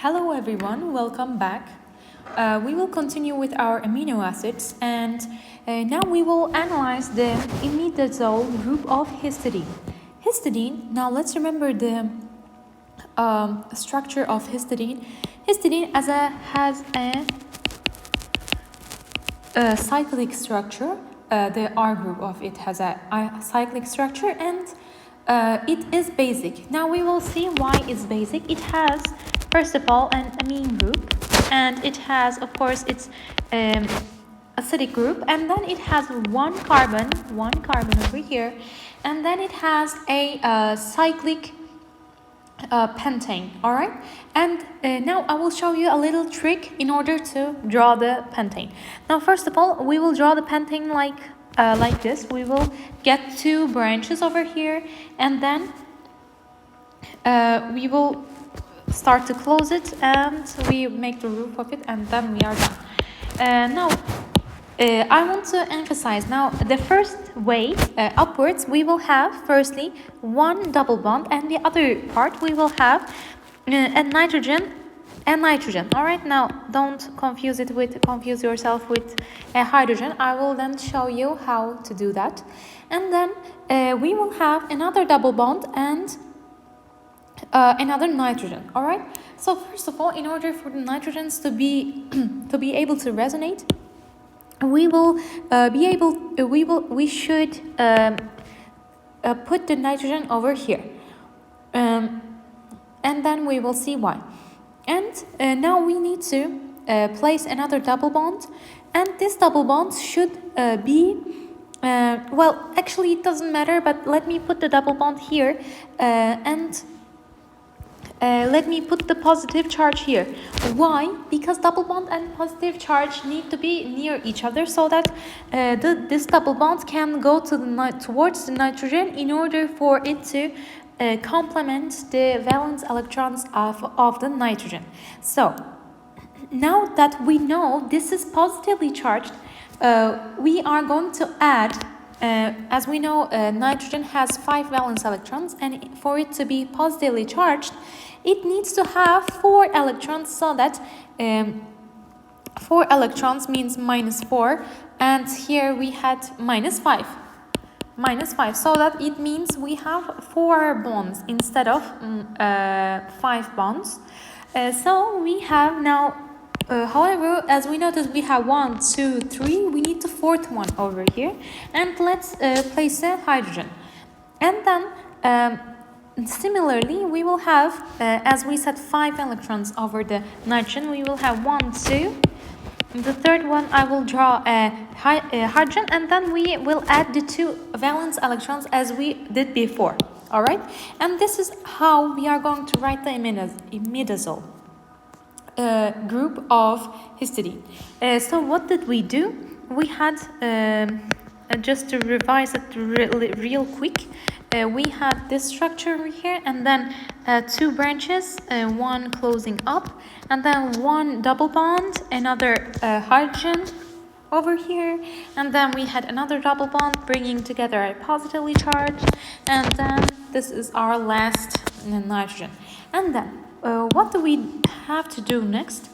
Hello everyone, welcome back. We will continue with our amino acids and now we will analyze the imidazole group of histidine. Histidine, now let's remember the structure of histidine. Histidine has a cyclic structure. The R group of it has a cyclic structure and it is basic. Now we will see why it's basic. It has, first of all, an amine group, and it has, of course, its acidic group, and then it has one carbon over here, and then it has a cyclic pentane. All right, and now I will show you a little trick in order to draw the pentane. Now, first of all, we will draw the pentane like this. We will get two branches over here, and then we will start to close it, and we make the roof of it, and then we are done. Now, I want to emphasize now the first way upwards we will have firstly one double bond, and the other part we will have a nitrogen and nitrogen. All right, now don't confuse yourself with a hydrogen. I will then show you how to do that, and then we will have another double bond and another nitrogen. All right, so first of all, in order for the nitrogens to be able to resonate, we should put the nitrogen over here, and then we will see why. And now we need to place another double bond, and this double bond should be well, actually it doesn't matter, but let me put the double bond here, and let me put the positive charge here. Why? Because double bond and positive charge need to be near each other so that this double bond can go towards the nitrogen in order for it to complement the valence electrons of the nitrogen. So now that we know this is positively charged, we are going to add, as we know, nitrogen has 5 valence electrons, and for it to be positively charged, it needs to have 4 electrons, so that 4 electrons means -4, and here we had -5, so that it means we have 4 bonds instead of 5 bonds. So we have now, however, as we notice, we have 1, 2, 3. We need the 4th one over here, and let's place a hydrogen. And then similarly, we will have, as we said, 5 electrons over the nitrogen. We will have 1, 2. The third one, I will draw a hydrogen, and then we will add the 2 valence electrons as we did before. All right, and this is how we are going to write the imidazole group of histidine. So what did we do? We had, just to revise it real quick, we had this structure over here, and then 2 branches, one closing up, and then 1 double bond, another hydrogen over here, and then we had another double bond bringing together a positively charged, and then this is our last nitrogen. And then what do we have to do next?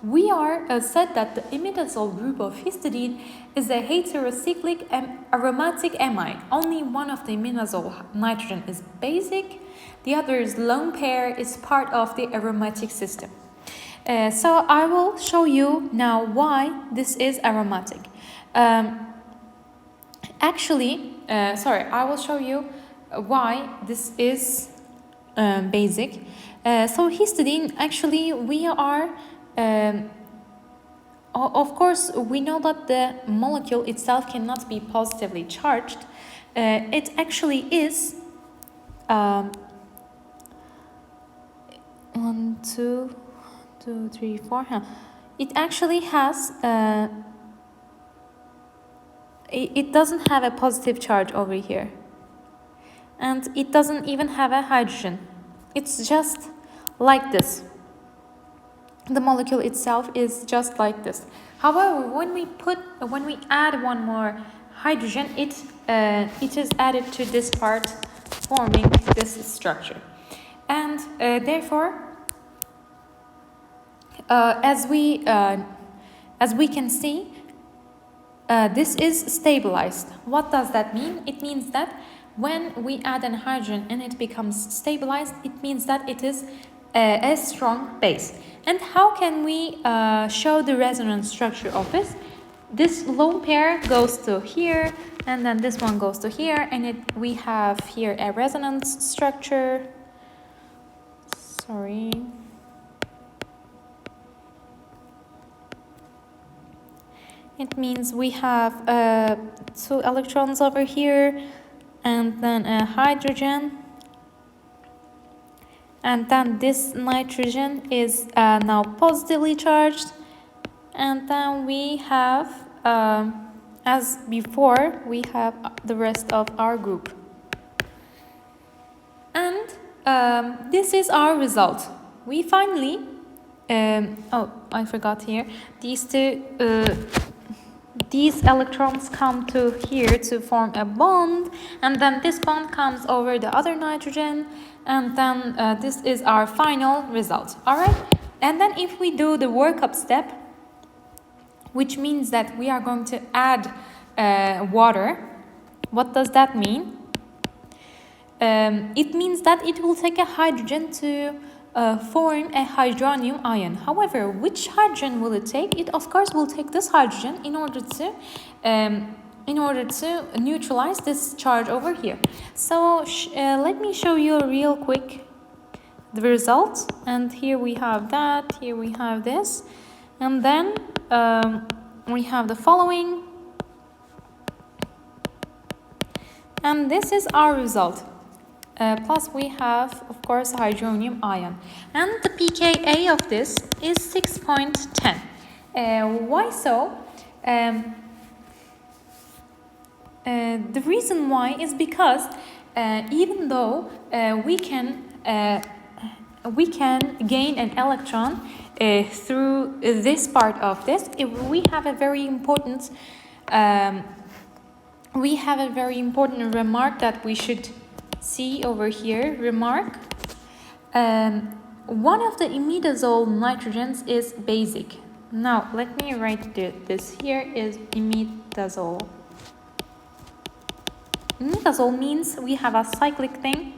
We are said that the imidazole group of histidine is a heterocyclic aromatic amide. Only one of the imidazole nitrogen is basic, the other is lone pair, is part of the aromatic system. So I will show you now why this is aromatic. I will show you why this is basic. So histidine, actually, we are, of course, we know that the molecule itself cannot be positively charged. It actually is 1, 2, 3, 4. It actually has, it doesn't have a positive charge over here, and it doesn't even have a hydrogen. It's just like this. The molecule itself is just like this. However, when we add one more hydrogen, it is added to this part, forming this structure. And therefore, as we can see, this is stabilized. What does that mean? It means that when we add an hydrogen and it becomes stabilized, it means that it is a strong base. And how can we show the resonance structure of this? This lone pair goes to here, and then this one goes to here, and we have here a resonance structure. Sorry. It means we have 2 electrons over here, and then a hydrogen. And then this nitrogen is now positively charged. And then we have, as before, we have the rest of our group. And this is our result. We finally, oh, I forgot here, these electrons come to here to form a bond, and then this bond comes over the other nitrogen, and then this is our final result. All right, and then if we do the workup step, which means that we are going to add water, what does that mean? It means that it will take a hydrogen to form a hydronium ion. However, which hydrogen will it take? It of course will take this hydrogen in order to neutralize this charge over here. So let me show you real quick the result. And here we have that. Here we have this, and then we have the following, and this is our result. Plus we have, of course, hydronium ion. And the pKa of this is 6.10. Why so? The reason why is because even though we can gain an electron through this part of this, we have a very important remark that we should see over here. Remark: one of the imidazole nitrogens is basic. Now let me write this here is imidazole. Imidazole means we have a cyclic thing,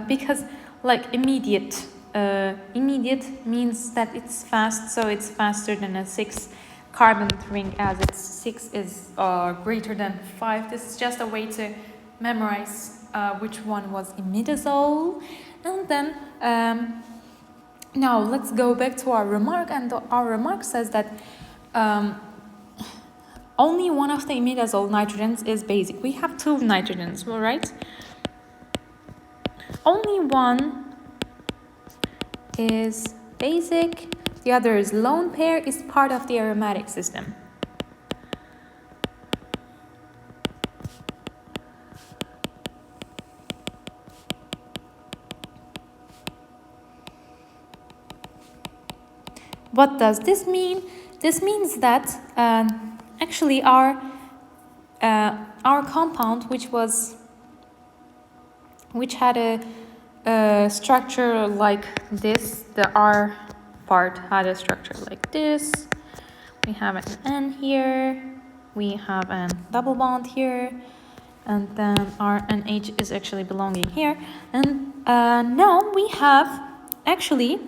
because like immediate means that it's fast, so it's faster than a 6 carbon ring, as it's 6 is greater than 5. This is just a way to memorize which one was imidazole. And then now let's go back to our remark, and our remark says that only one of the imidazole nitrogens is basic. We have 2 nitrogens, all right? Only one is basic. The other is lone pair, is part of the aromatic system. What does this mean? This means that actually our compound, which had a structure like this, the R part had a structure like this. We have an N here, we have a double bond here, and then our NH is actually belonging here. And now we have actually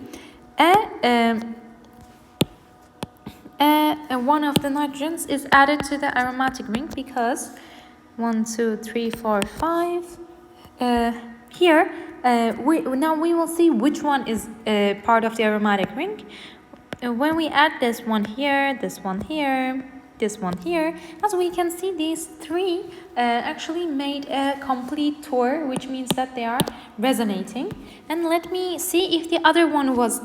one of the nitrogens is added to the aromatic ring, because 1, 2, 3, 4, 5 here. Now we will see which one is part of the aromatic ring. When we add this one here, this one here, this one here, as we can see, these 3 actually made a complete tour, which means that they are resonating. And let me see if the other one was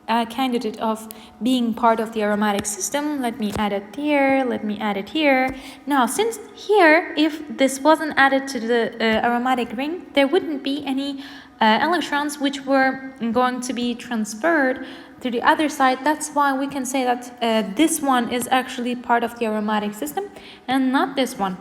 a candidate of being part of the aromatic system. Let me add it here, let me add it here. Now, since here, if this wasn't added to the aromatic ring, there wouldn't be any electrons which were going to be transferred to the other side. That's why we can say that this one is actually part of the aromatic system and not this one.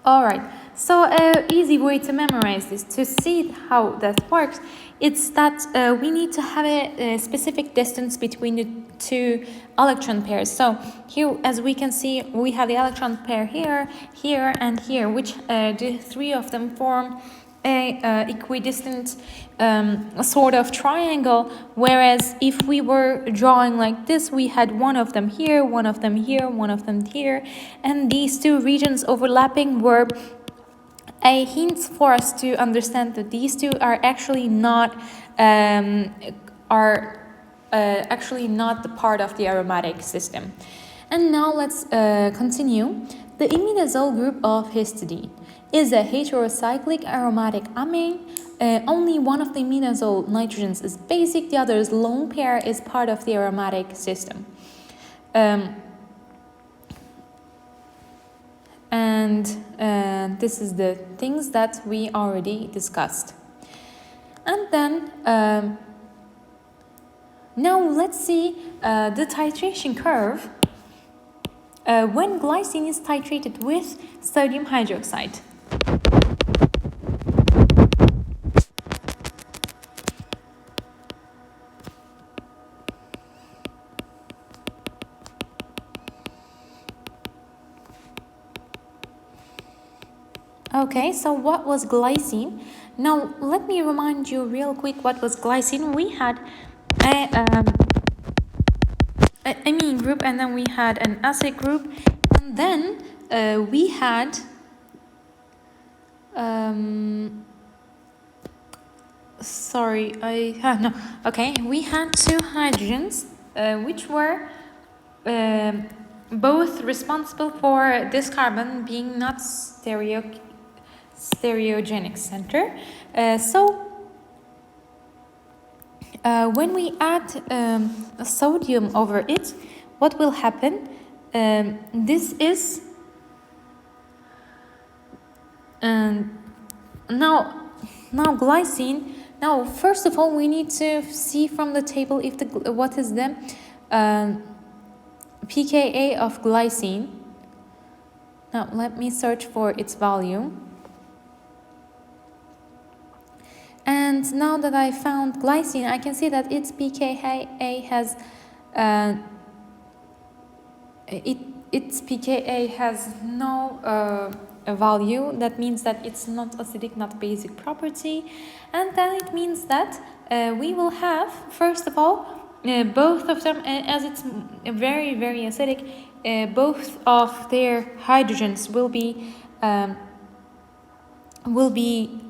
All right, So an easy way to memorize this, to see how that works, it's that we need to have a specific distance between the two electron pairs. So here, as we can see, we have the electron pair here, here, and here, which the three of them form a equidistant sort of triangle, whereas if we were drawing like this, we had one of them here, one of them here, one of them here, and these two regions overlapping were a hint for us to understand that these two are actually not the part of the aromatic system. And now let's continue. The imidazole group of histidine is a heterocyclic aromatic amine. Only one of the imidazole nitrogens is basic, the other's lone pair is part of the aromatic system. This is the things that we already discussed. And then now let's see the titration curve when glycine is titrated with sodium hydroxide. Okay, so what was glycine? Now, let me remind you real quick what was glycine. We had an amine group, and then we had an acid group, and then we had we had two hydrogens which were both responsible for this carbon being not stereogenic center. When we add sodium over it, what will happen? This is now glycine. Now, first of all, we need to see from the table if what is the pKa of glycine. Now, let me search for its value. And now that I found glycine, I can see that its pKa has no value. That means that it's not acidic, not basic property, and then it means that we will have, first of all, both of them, as it's very, very acidic, both of their hydrogens will be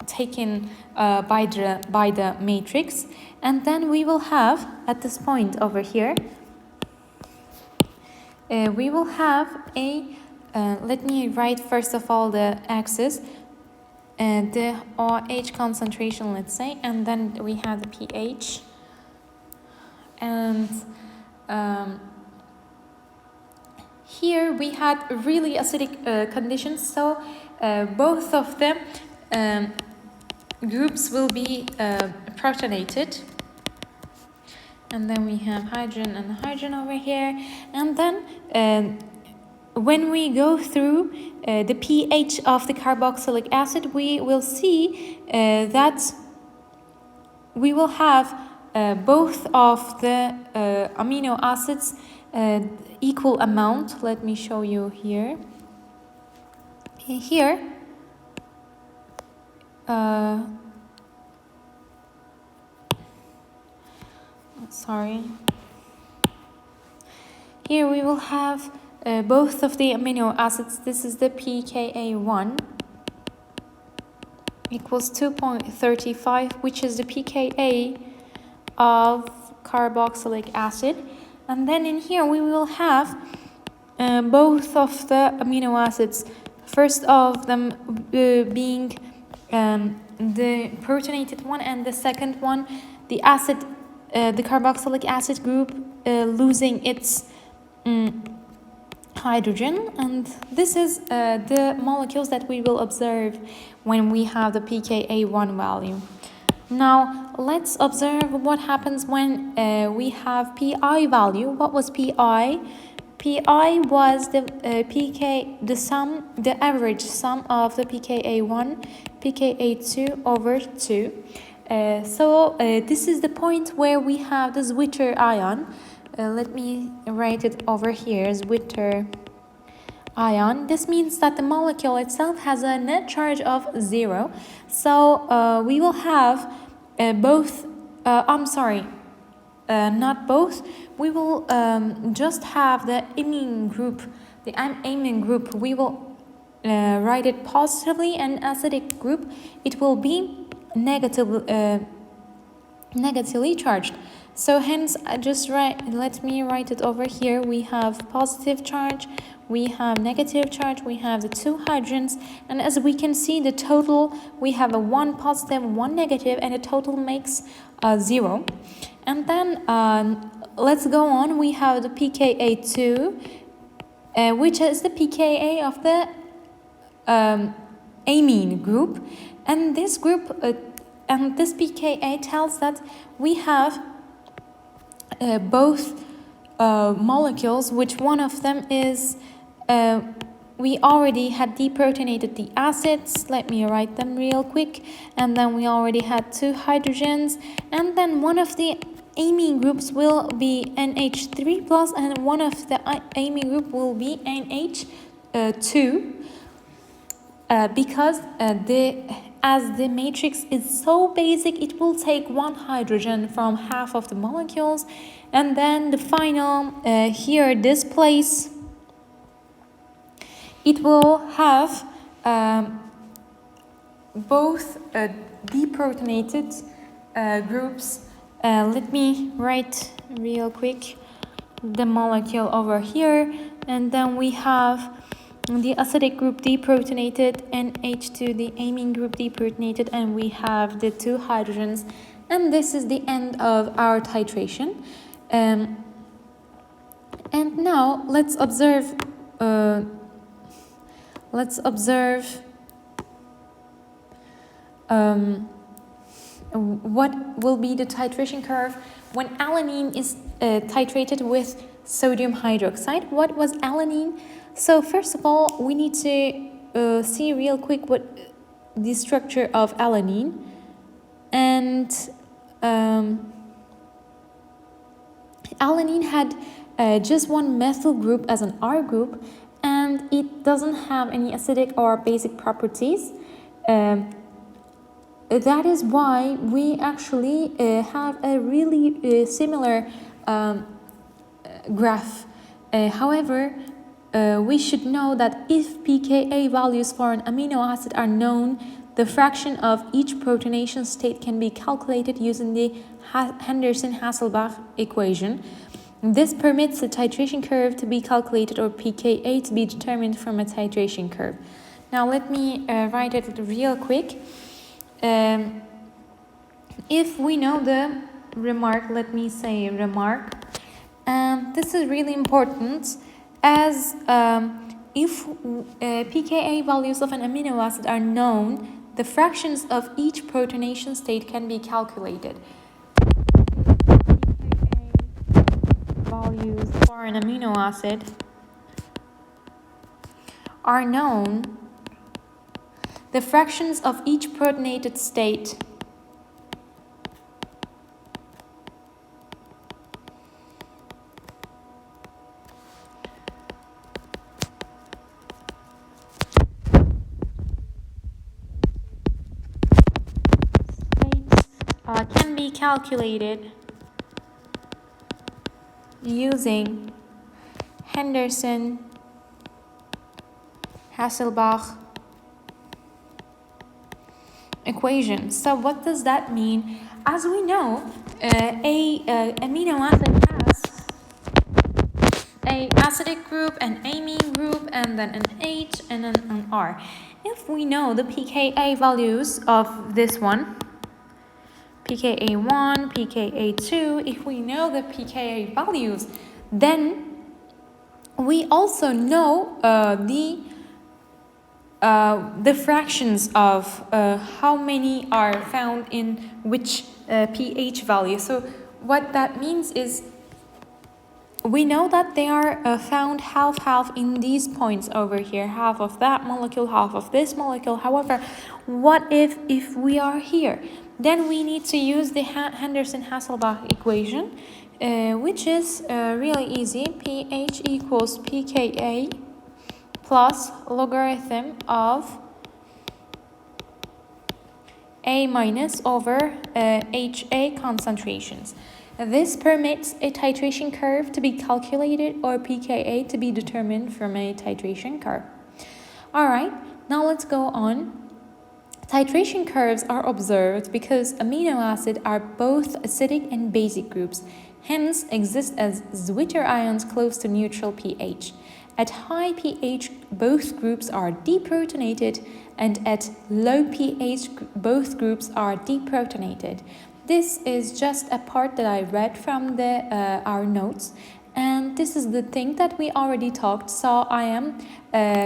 taken by the matrix, and then we will have at this point over here we will have a let me write first of all the axis, the OH concentration, let's say, and then we have the pH, and here we had really acidic conditions, so both of them groups will be protonated, and then we have hydrogen and hydrogen over here, and then when we go through the pH of the carboxylic acid, we will see that we will have both of the amino acids equal amount. Let me show you here. Here here we will have both of the amino acids. This is the pKa1 equals 2.35, which is the pKa of carboxylic acid, and then in here we will have both of the amino acids, first of them being the protonated one, and the second one, the carboxylic acid group losing its hydrogen, and this is the molecules that we will observe when we have the pKa1 value. Now let's observe what happens when we have pi value. What was pi? Pi was the the average sum of the pKa1, pKa2 over 2. This is the point where we have the Zwitter ion. Let me write it over here, Zwitter ion. This means that the molecule itself has a net charge of 0. So we will have both, not both. We will just have the amine group. The amine group, we will write it positively, and acidic group, it will be negatively charged. So hence, let me write it over here. We have positive charge, we have negative charge, we have the two hydrogens, and as we can see, the total, we have a 1 positive, 1 negative, and the total makes 0. And then let's go on. We have the pKa2, which is the pKa of the amine group, and this group and this pKa tells that we have both molecules, which one of them is we already had deprotonated the acids. Let me write them real quick. And then we already had 2 hydrogens, and then one of the amine groups will be NH3 plus, and one of the amine group will be NH2, because as the matrix is so basic, it will take 1 hydrogen from half of the molecules, and then the final here, this place, it will have both deprotonated groups. Let me write real quick the molecule over here, and then we have the acidic group deprotonated, NH2, the amine group deprotonated, and we have the 2 hydrogens, and this is the end of our titration. And now let's observe what will be the titration curve when alanine is titrated with sodium hydroxide. What was alanine? So first of all, we need to see real quick what the structure of alanine, and alanine had just one methyl group as an R group, and it doesn't have any acidic or basic properties. That is why we actually have a really similar graph. However, we should know that if pKa values for an amino acid are known, the fraction of each protonation state can be calculated using the Henderson-Hasselbalch equation. This permits the titration curve to be calculated, or pKa to be determined from a titration curve. Now let me write it real quick. If we know the remark, let me say remark. This is really important, as if pKa values of an amino acid are known, the fractions of each protonation state can be calculated. If pKa values for an amino acid are known, the fractions of each protonated state can be calculated using Henderson-Hasselbalch equation. So what does that mean? As we know, amino acid has a acidic group, an amine group, and then an H and then an R. If we know the pKa values of this one, pKa1, pKa2, if we know the pKa values, then we also know the fractions of how many are found in which pH value. So what that means is we know that they are found half-half in these points over here, half of that molecule, half of this molecule. However, what if we are here? Then we need to use the Henderson-Hasselbalch equation, which is really easy. pH equals pKa plus logarithm of A minus over HA concentrations. This permits a titration curve to be calculated or pKa to be determined from a titration curve. Alright, now let's go on. Titration curves are observed because amino acids are both acidic and basic groups, hence exist as Zwitter ions close to neutral pH. At high pH, both groups are deprotonated, and at low pH, both groups are deprotonated. This is just a part that I read from our notes, and this is the thing that we already talked, so I am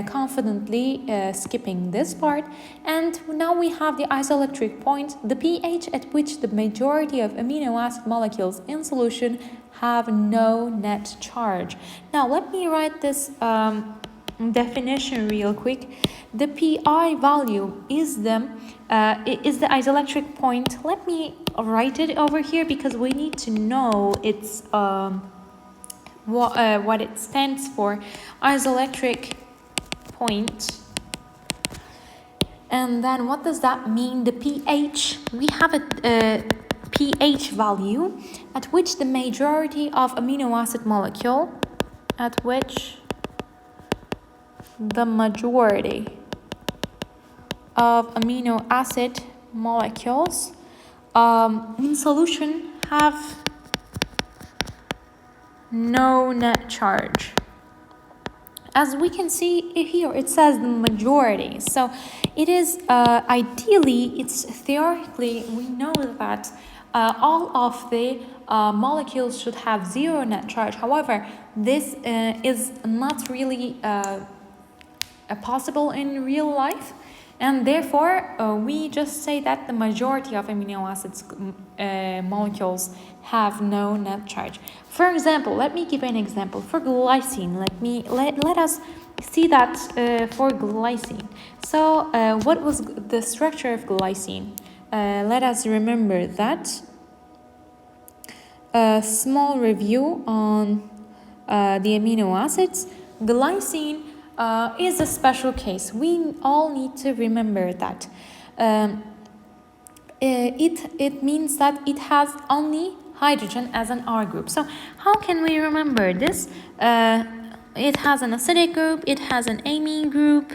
confidently skipping this part. And now we have the isoelectric point, the pH at which the majority of amino acid molecules in solution have no net charge. Now let me write this definition real quick. The pi value is the isoelectric point. Let me write it over here because we need to know its what it stands for. Isoelectric point. And then what does that mean? The pH, we have a pH value at which the majority of amino acid molecule, at which the majority of amino acid molecules in solution have no net charge. As we can see here, it says the majority. So it is ideally, it's theoretically, we know that all of the molecules should have zero net charge. However, this is not really possible in real life, and therefore we just say that the majority of amino acids molecules have no net charge. For example, let me give an example for glycine. Let us see that for glycine. So what was the structure of glycine? Let us remember that. A small review on the amino acids. Glycine is a special case. We all need to remember that. It means that it has only hydrogen as an R group. So how can we remember this? It has an acidic group, it has an amine group,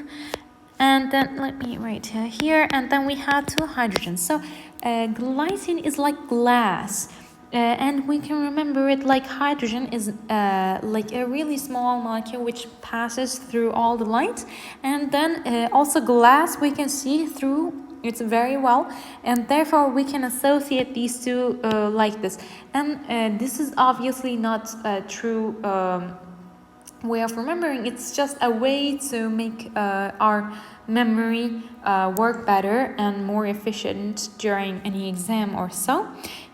and then let me write here, and then we have two hydrogens. So glycine is like glass. And we can remember it like hydrogen is like a really small molecule which passes through all the light, and then also glass we can see through it very well, and therefore we can associate these two like this. And this is obviously not a true way of remembering. It's just a way to make our memory work better and more efficient during any exam or so.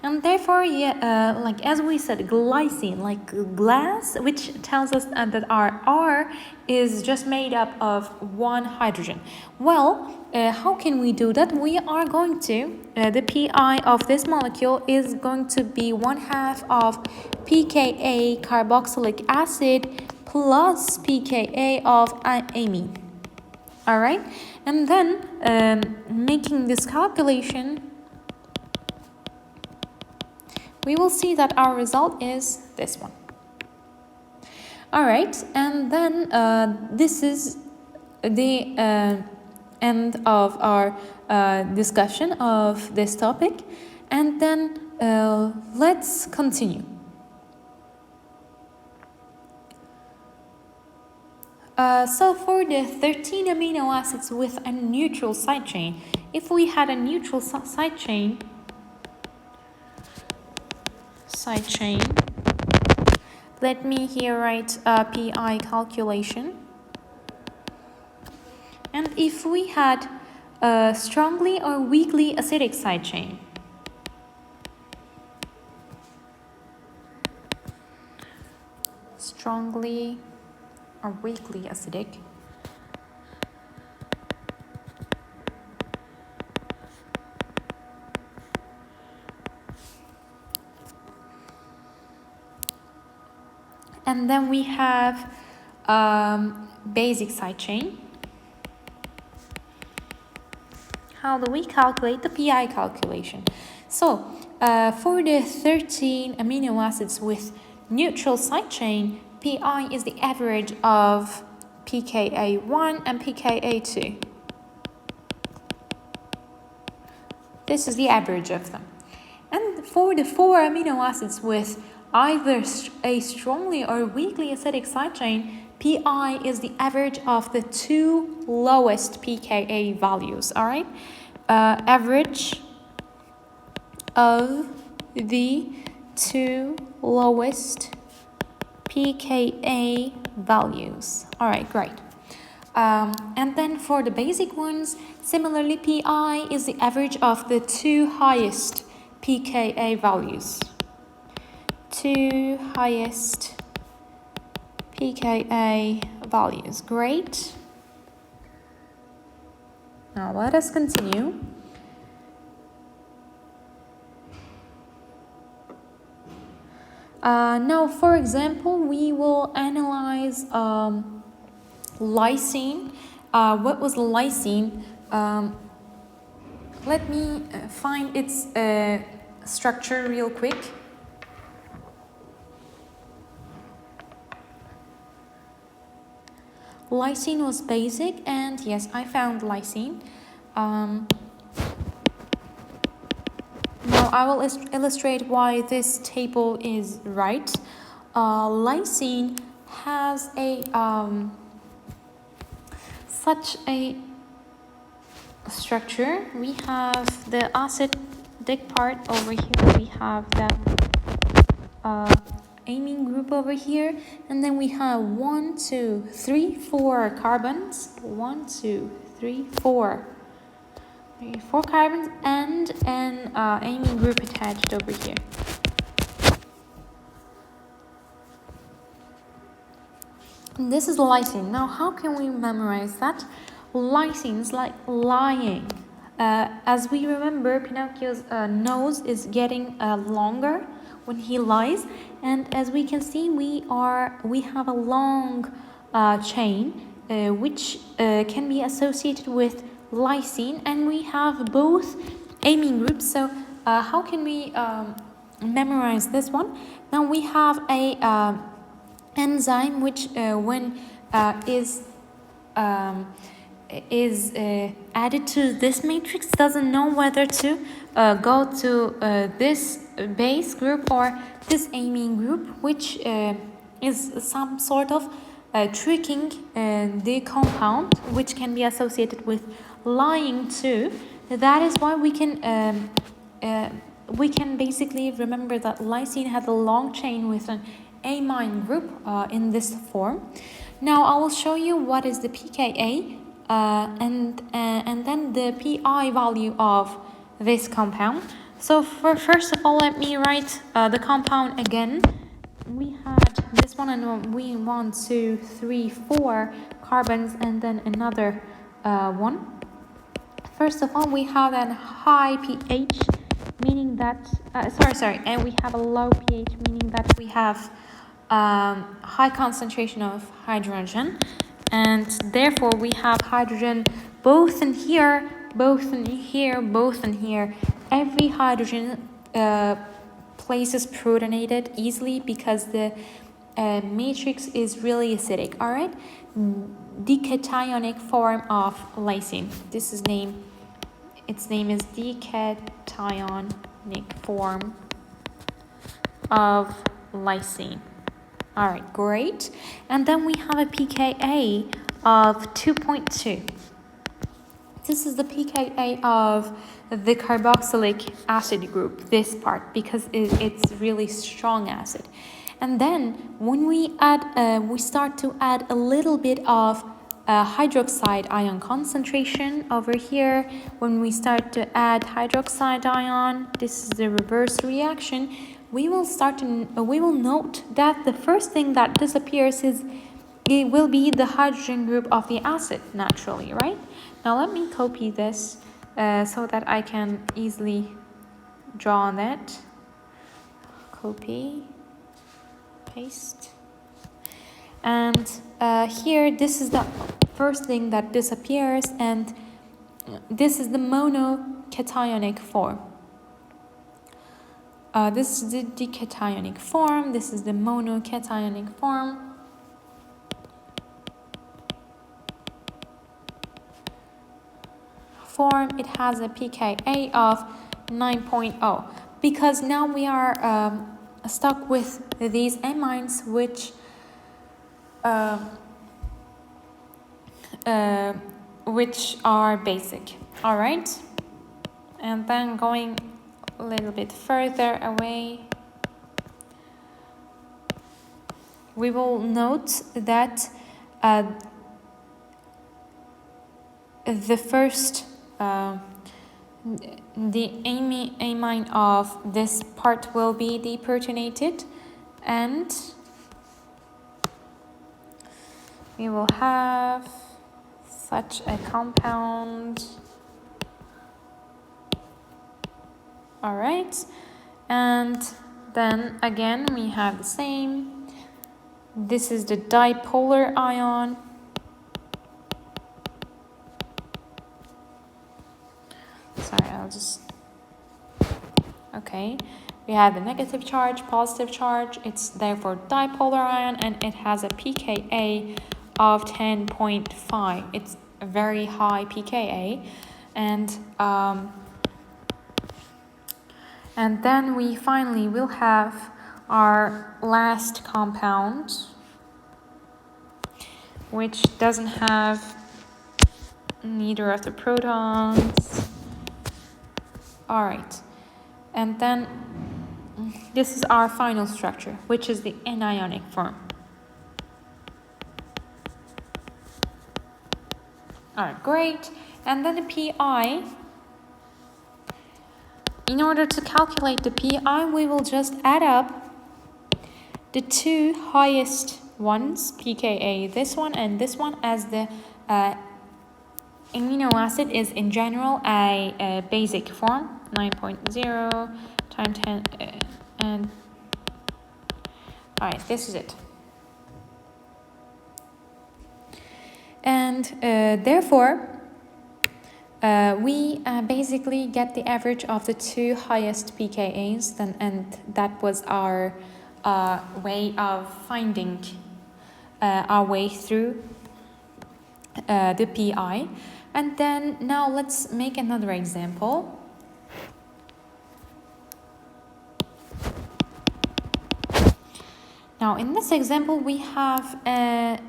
And therefore, like as we said, glycine, like glass, which tells us that our R is just made up of one hydrogen. Well, how can we do that? We are going to, the pi of this molecule is going to be 1/2 of pKa carboxylic acid plus pKa of amine. All right, and then making this calculation, we will see that our result is this one. All right, and then this is the end of our discussion of this topic, and then let's continue. So for the 13 amino acids with a neutral side chain, if we had a neutral side chain, let me here write a pi calculation. And if we had a strongly or weakly acidic side chain, strongly or weakly acidic. And then we have basic side chain. How do we calculate the PI calculation? So for the 13 amino acids with neutral side chain, PI is the average of pKa1 and pKa2. This is the average of them. And for the 4 amino acids with either a strongly or weakly acidic side chain, PI is the average of the 2 lowest pKa values, all right? Average of the 2 lowest pKa values. All right, great. And then for the basic ones, similarly, PI is the average of the 2 highest pKa values. 2 highest pKa values. Great. Now let us continue. Now, for example, we will analyze lysine. What was lysine? Let me find its structure real quick. Lysine was basic, and yes, I found lysine. Now I will illustrate why this table is right. Lysine has a such a structure. We have the acidic part over here. We have the amine group over here, and then we have 1, 2, 3, 4 carbons. 1, 2, 3, 4. 4 carbons and an amine group attached over here. And this is lysine. Now, how can we memorize that? Lysine is like lying. As we remember, Pinocchio's nose is getting longer when he lies, and as we can see, we have a long chain which can be associated with lysine, and we have both amine groups. So how can we memorize this one? Now we have a enzyme which when is added to this matrix doesn't know whether to go to this base group or this amine group, which is some sort of tricking the compound, which can be associated with lying too. That is why we can basically remember that lysine had a long chain with an amine group in this form. Now I will show you what is the pKa and then the PI value of this compound. So first of all, let me write the compound again. We had this one, and we 1, 2, 3, 4 carbons, and then another one. First of all, we have a high pH, meaning that and we have a low pH, meaning that we have high concentration of hydrogen, and therefore we have hydrogen both in here, both in here, both in here. Every hydrogen place is protonated easily because the matrix is really acidic. All right, decationic form of lysine. Its name is decationic form of lysine. All right, great. And then we have a pKa of 2.2. This is the pKa of the carboxylic acid group, this part, because it's really strong acid. And then when we start to add a little bit of hydroxide ion concentration over here. When we start to add hydroxide ion, this is the reverse reaction. we will note that the first thing that disappears it will be the hydrogen group of the acid naturally, right? Now let me copy this so that I can easily draw that. Copy, paste. And here, this is the first thing that disappears, and this is the monocationic form. This is the decationic form. This is the monocationic form. It has a pKa of 9.0 because now we are stuck with these amines which are basic. All right, and then going a little bit further away, we will note that the first the amine of this part will be deprotonated, and we will have such a compound. All right, and then again we have the same. This is the dipolar ion. Sorry, I'll just... Okay, we have the negative charge, positive charge. It's therefore dipolar ion, and it has a pKa of 10.5. It's a very high pKa, and then we finally will have our last compound, which doesn't have neither of the protons. All right, and then this is our final structure, which is the anionic form. All right, great. And then the pi. In order to calculate the pi, we will just add up the two highest ones, pKa, this one and this one, as the amino acid is in general a basic form, 9.0 times 10, and all right, this is it. And therefore, we basically get the average of the two highest pKa's, and that was our way of finding our way through the pi. And then now let's make another example. Now in this example we have an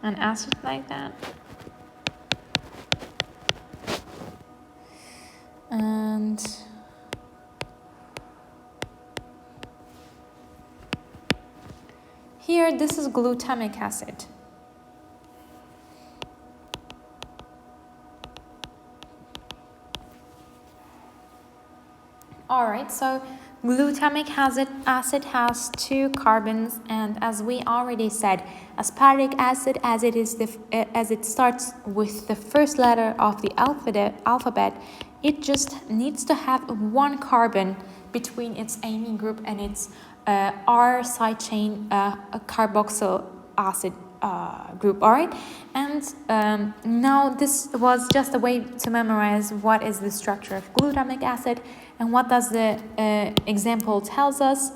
acid like that, and here this is glutamic acid. All right, so glutamic acid has two carbons, and as we already said, aspartic acid, as it starts with the first letter of the alphabet, it just needs to have one carbon between its amine group and its R side chain carboxyl acid group. All right, and now this was just a way to memorize what is the structure of glutamic acid and what does the example tells us.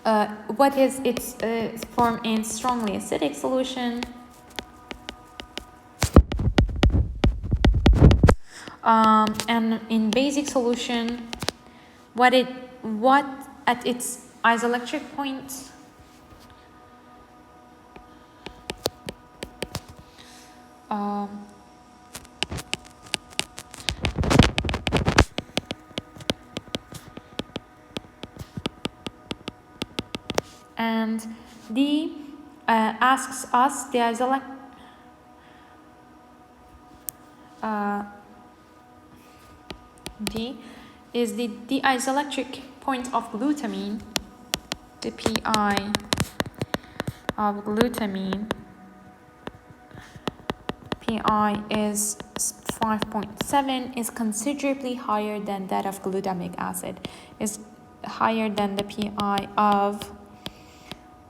What is its form in strongly acidic solution, and in basic solution, what at its isoelectric point, and D asks us the D is the isoelectric point of glutamine. The pi of glutamine, pi is 5.7, is considerably higher than that of glutamic acid. Is higher than the pi of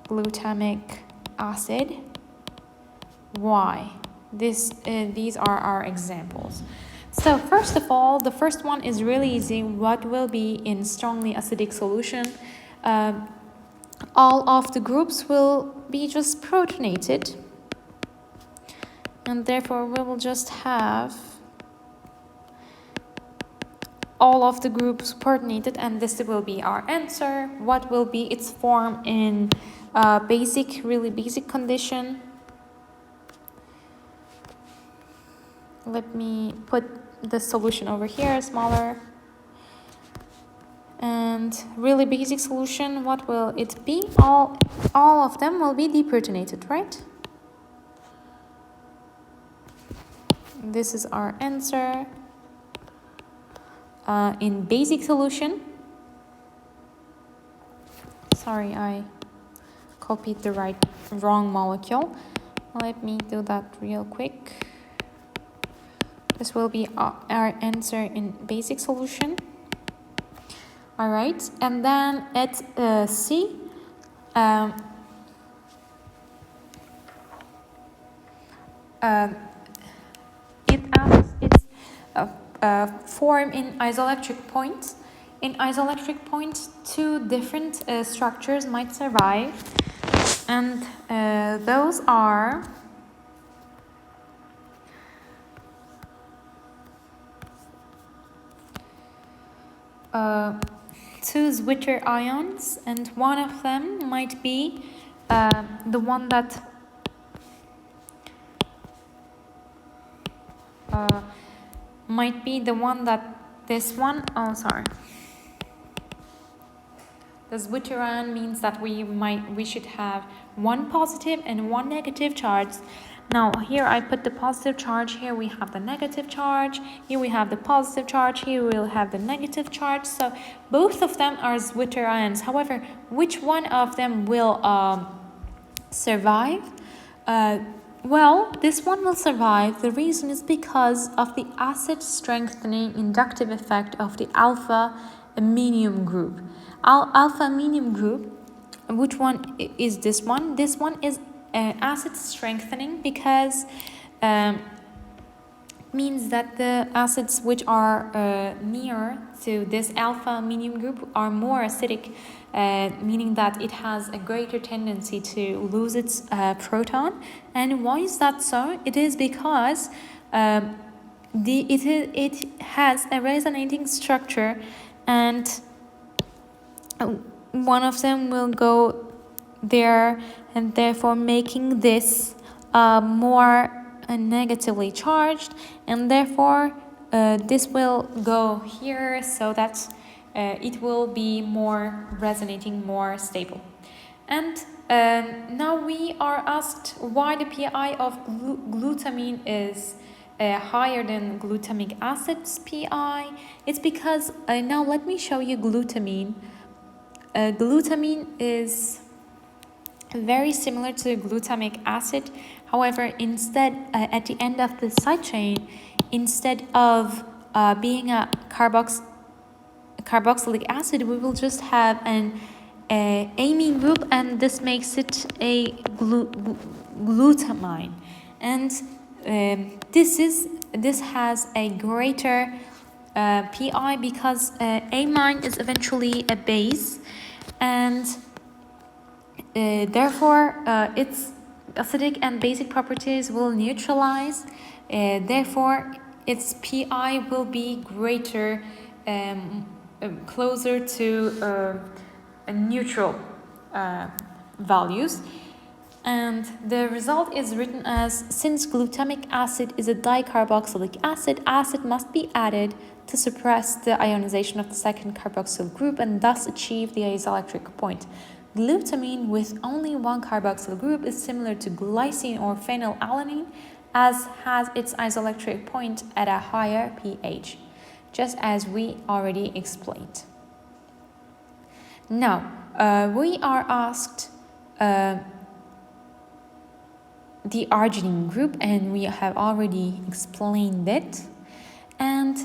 glutamic acid. Why? These are our examples. So first of all, the first one is really easy. What will be in strongly acidic solution? All of the groups will be just protonated, and therefore we will just have all of the groups protonated, and this will be our answer. What will be its form in really basic condition? Let me put the solution over here, smaller. And really basic solution, what will it be? All of them will be deprotonated, right? This is our answer. In basic solution, sorry, I copied the wrong molecule. Let me do that real quick. This will be our answer in basic solution. All right, and then at C, it asks its form in isoelectric points. In isoelectric points, two different structures might survive, and those are two Zwitter ions, and one of them might be the one that the Zwitter ion means that we should have one positive and one negative charge. Now here I put the positive charge, here we have the negative charge, here we have the positive charge, here we'll have the negative charge. So both of them are Zwitter ions. However, which one of them will survive? Well, this one will survive. The reason is because of the acid strengthening inductive effect of the alpha aminium group. Alpha aminium group, which one is this one? This one is acid strengthening because means that the acids which are near to this alpha aminium group are more acidic, meaning that it has a greater tendency to lose its proton. And why is that so? It is because it has a resonating structure, and one of them will go there, and therefore making this more negatively charged, and therefore this will go here so that it will be more resonating, more stable. And now we are asked why the pi of glutamine is higher than glutamic acid's pi. It's because now let me show you glutamine. Glutamine is very similar to glutamic acid. However, instead, at the end of the side chain, instead of being a carboxylic acid, we will just have an amine group, and this makes it a glutamine. And this has a greater pi because amine is eventually a base, and therefore its acidic and basic properties will neutralize. Therefore its pi will be greater, closer to neutral values. And the result is written as, since glutamic acid is a dicarboxylic acid, acid must be added to suppress the ionization of the second carboxyl group and thus achieve the isoelectric point. Glutamine with only one carboxyl group is similar to glycine or phenylalanine, as has its isoelectric point at a higher pH. just as we already explained. Now, we are asked the arginine group, and we have already explained it. And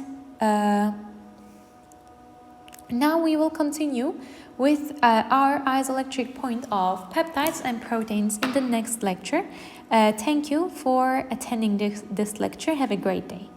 now we will continue with our isoelectric point of peptides and proteins in the next lecture. Thank you for attending this lecture. Have a great day.